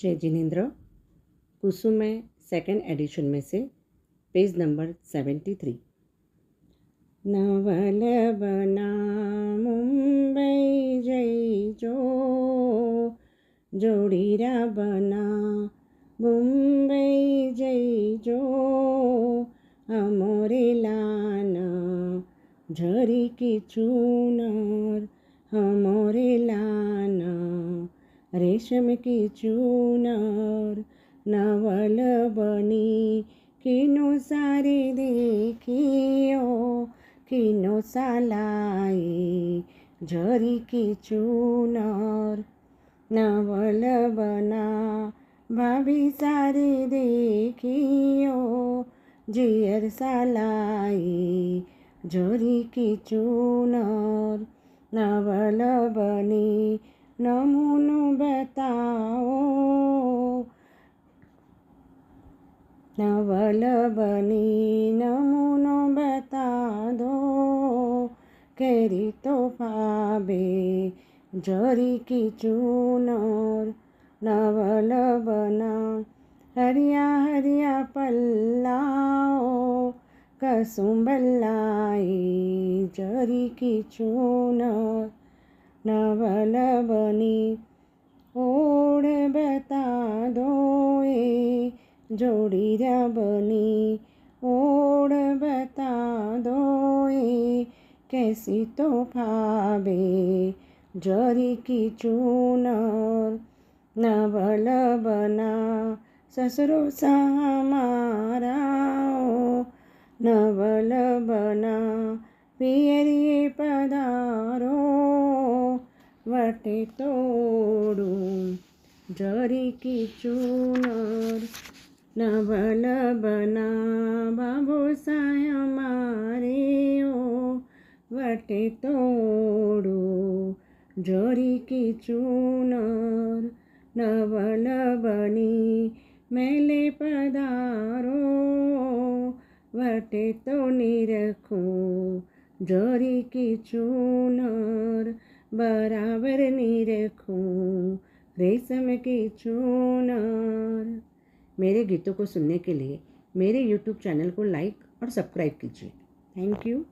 जय जिनेन्द्र। कुसुम में second edition में से पेज नंबर 73। नवल बना मुंबई जई जो जोड़ीरा बना मुंबई जई जो अमोरे लाना झरी की चूनर हमोरे लाना रेशम की चूनर नवल बनी किनो सारी देखियो किनो सालाई झरी की चूनर नवल बना भाभी सारी देखियो जियर सालाई झरी की चूनर नवल बनी नमूनो बताओ नवल बनी नमूनो बता दो केरी तो पाबे झरी की चूनर नवल बना हरिया हरिया पल्लाओ कसुम्बलाई झरी की चूनर नवल बनी ओढ़ बता दो जोड़ीरा बनी ओढ़ बता दो कैसी तो भावे झरी की चूनर नवल बना ससुरो सा हमारा नवल बना पियरिए पधारो वटे तोड़ूं झरी की चूनर नवल बना बाबो साय हमारे ओ वटे तोड़ो झरी की चूनर नवल बनी मेले पधारो वटे तो निरखो झरी की चूनर बराबर निरखूं रेशम की चूनर। मेरे गीतों को सुनने के लिए मेरे YouTube चैनल को लाइक और सब्सक्राइब कीजिए। Thank you.